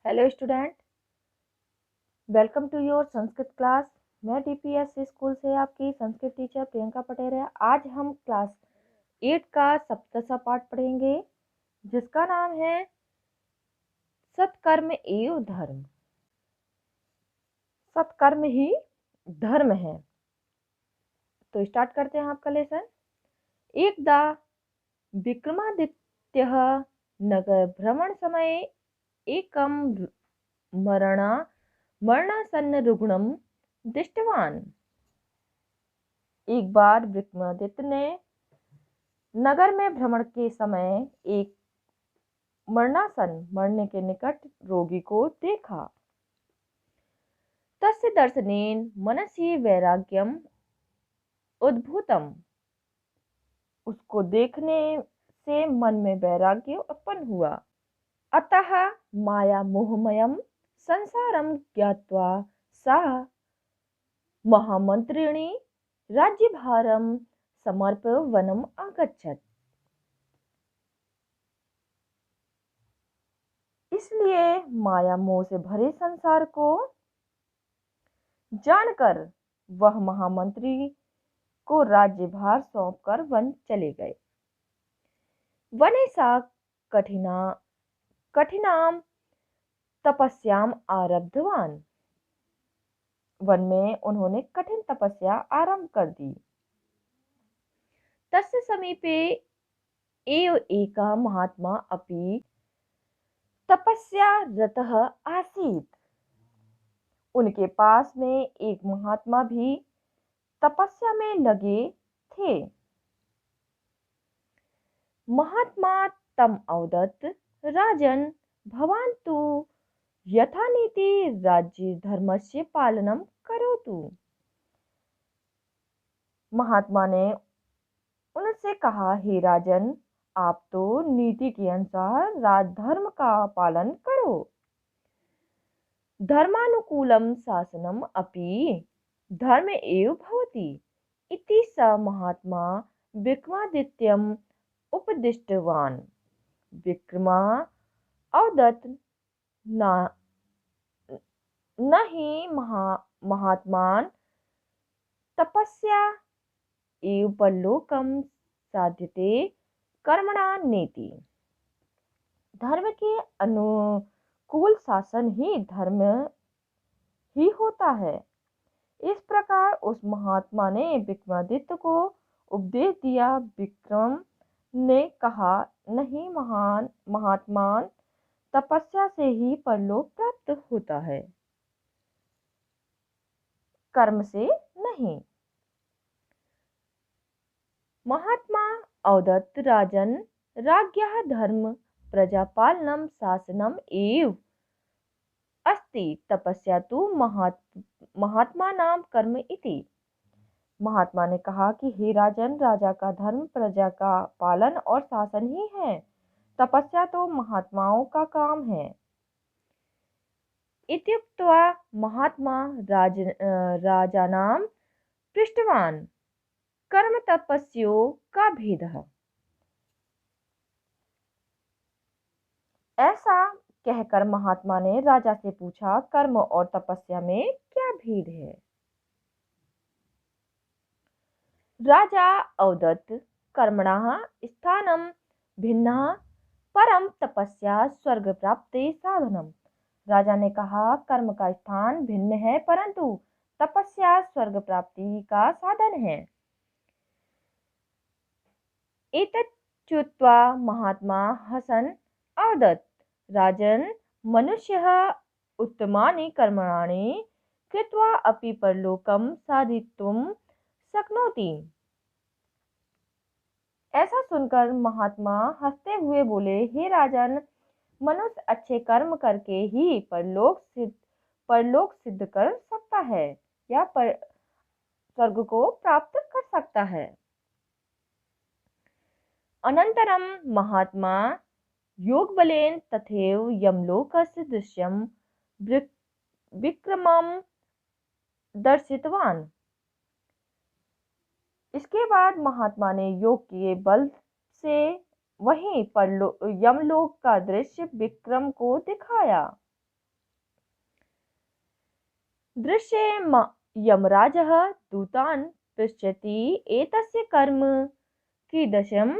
Hello student, welcome to your Sanskrit class. मैं DPS school से आपकी संस्कृत टीचर प्रियंका पटेल है। आज हम क्लास 8 का सप्तसा पाठ पढ़ेंगे, जिसका नाम है सत्कर्म एवं धर्म। सत्कर्म ही धर्म है। तो स्टार्ट करते हैं आपका लेसन। एकदा विक्रमादित्यः नगर भ्रमण समय एकम मरणासन्न रुग्णम दृष्टवान। एक बार विक्रमादित्य ने नगर में भ्रमण के समय एक मरने के निकट रोगी को देखा। तस्य दर्शनेन मनसि वैराग्यम उद्भूतम। उसको देखने से मन में वैराग्य उत्पन्न हुआ। अतः माया मोहमयम संसारम ज्ञात्वा सा महामंत्रिणी राज्यभारम समर्प्य वनम आगच्छत। इसलिए माया मोह से भरे संसार को जानकर वह महामंत्री को राज्यभार सौंपकर वन चले गए। वने सा कठिनाम तपस्याम आरब्धवान। वन में उन्होंने कठिन तपस्या आरंभ कर दी। तस्य समीपे एव एका महात्मा अपि तपस्या रतः आसीत। उनके पास में एक महात्मा भी तपस्या में लगे थे। महात्मा तम अवदत्, राजन भवान तु यथानीति राज्य धर्मस्य पालनम करोतु। महात्मा ने उनसे कहा, हे राजन, आप तो नीति के अनुसार राजधर्म का पालन करो। धर्मानुकूलम शासनम अपि धर्म एव भवति इति स महात्मा विक्रमादित्यम उपदिष्टवान। विक्रमा अवदत् न ही महात्मान तपस्या एव परलोकम साध्यते कर्मणा नेति। धर्म के अनुकूल शासन ही धर्म ही होता है। इस प्रकार उस महात्मा ने विक्रमादित्य को उपदेश दिया। विक्रम ने कहा, नहीं महात्मान, तपस्या से ही परलोक प्राप्त होता है, कर्म से नहीं। महात्मा अवदत्, राजन, राज्ञः धर्म प्रजापालनम शासनम एव अस्ति, तपस्या तु महात्मा नाम कर्म इति। महात्मा ने कहा कि हे राजन, राजा का धर्म प्रजा का पालन और शासन ही है, तपस्या तो महात्माओं का काम है। इत्युक्त्वा महात्मा राजानां पृष्टवान कर्म तपस्यो का भेदः। ऐसा कहकर महात्मा ने राजा से पूछा, कर्म और तपस्या में क्या भेद है। राजा अवदत्, कर्मणः स्थानम भिन्नः परम तपस्या स्वर्ग प्राप्ति साधनम। राजा ने कहा, कर्म का स्थान भिन्न है, परंतु तपस्या स्वर्ग प्राप्ति का साधन है। एतच्चुत्वा महात्मा हसन अवदत्, राजन, मनुष्यः उत्तमानि कर्माणि कृत्वा अपि परलोकं साधितुं शक्नोति। ऐसा सुनकर महात्मा हंसते हुए बोले, हे राजन, मनुष्य अच्छे कर्म करके ही परलोक सिद्ध कर सकता है या स्वर्ग को प्राप्त कर सकता है। अनंतरम महात्मा योगबलेन तथैव यमलोकस्य दृश्यम विक्रमम दर्शितवान। इसके बाद महात्मा ने योग के बल से वहीं यमलोक का दृश्य विक्रम को दिखाया। दृश्ये यमराजः दूतान् पृच्छति एतस्य कर्म कीदृशम्।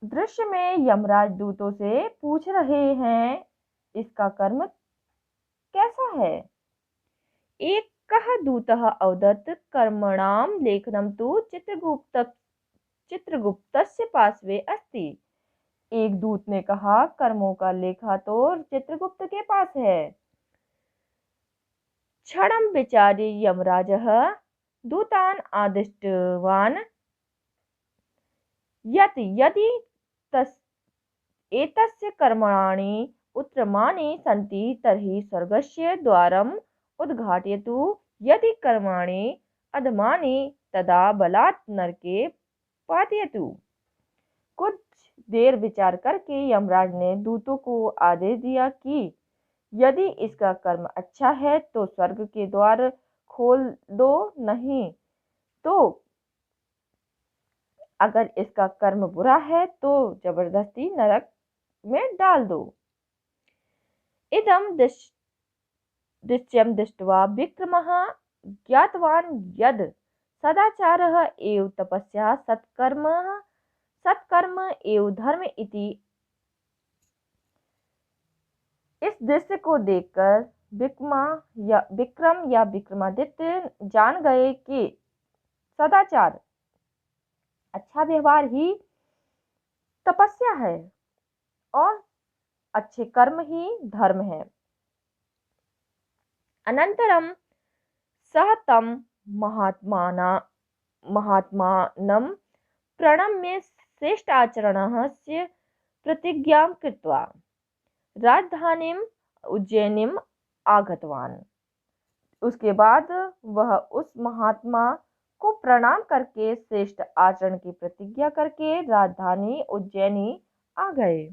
दृश्य में यमराज दूतों से पूछ रहे हैं इसका कर्म कैसा है। एक कः दूतः अवदत् कर्मणां लेखनं तु चित्रगुप्तस्य पार्श्वे अस्ति। एक दूत ने कहा कर्मों का लेखा तो चित्रगुप्त के पास है। क्षणं विचार्य यमराजः दूतान् आदिष्टवान् यत् यदि एतस्य कर्माणि उत्तमानि सन्ति तर्हि स्वर्गस्य द्वारम् उद्घाटयतु, यदि कर्माणि अधमानि तदा बलात् नरके पातयतु। कुछ देर विचार करके यमराज ने दूतों को आदेश दिया कि यदि इसका कर्म अच्छा है तो स्वर्ग के द्वार खोल दो, नहीं तो अगर इसका कर्म बुरा है तो जबरदस्ती नरक में डाल दो। इदं दृश्यं दृष्ट्वा विक्रमः ज्ञातवान् यद् सदाचारः एव तपस्या सत्कर्म एव धर्म इति। इस दृश्य को देखकर विक्रम या विक्रमादित्य जान गए कि सदाचार अच्छा व्यवहार ही तपस्या है और अच्छे कर्म ही धर्म है। अनंतरम सः तं महात्मानं प्रणम्य श्रेष्ठाचरणस्य प्रतिज्ञां कृत्वा राजधानीम् उज्जैनीम् आगतवान्। उसके बाद वह उस महात्मा को प्रणाम करके श्रेष्ठ आचरण की प्रतिज्ञा करके राजधानी उज्जैनी आ गए।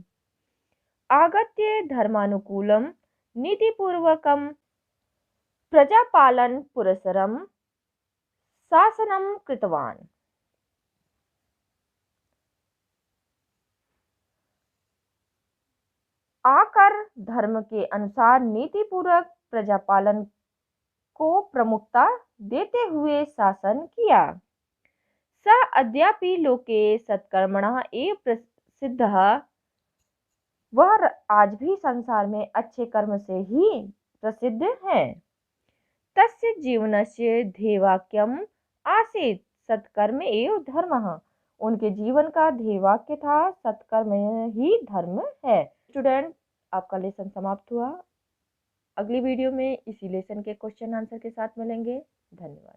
आगत्य धर्मानुकूलं नीतिपूर्वकं प्रजापालन पुरस्सरं शासनं कृतवान्। आकर धर्म के अनुसार नीतिपूर्वक प्रजापालन को प्रमुखता देते हुए शासन किया। स अद्यापि लोके सत्कर्मणः एव प्रसिद्धः। वह आज भी संसार में अच्छे कर्म से ही प्रसिद्ध है। तस्य जीवनस्य ध्येयवाक्यम् आसीत् सत्कर्म एव धर्मः। उनके जीवन का ध्येयवाक्य था सत्कर्म ही धर्म है। स्टूडेंट, आपका लेसन समाप्त हुआ। अगली वीडियो में इसी लेसन के क्वेश्चन आंसर के साथ मिलेंगे। धन्यवाद।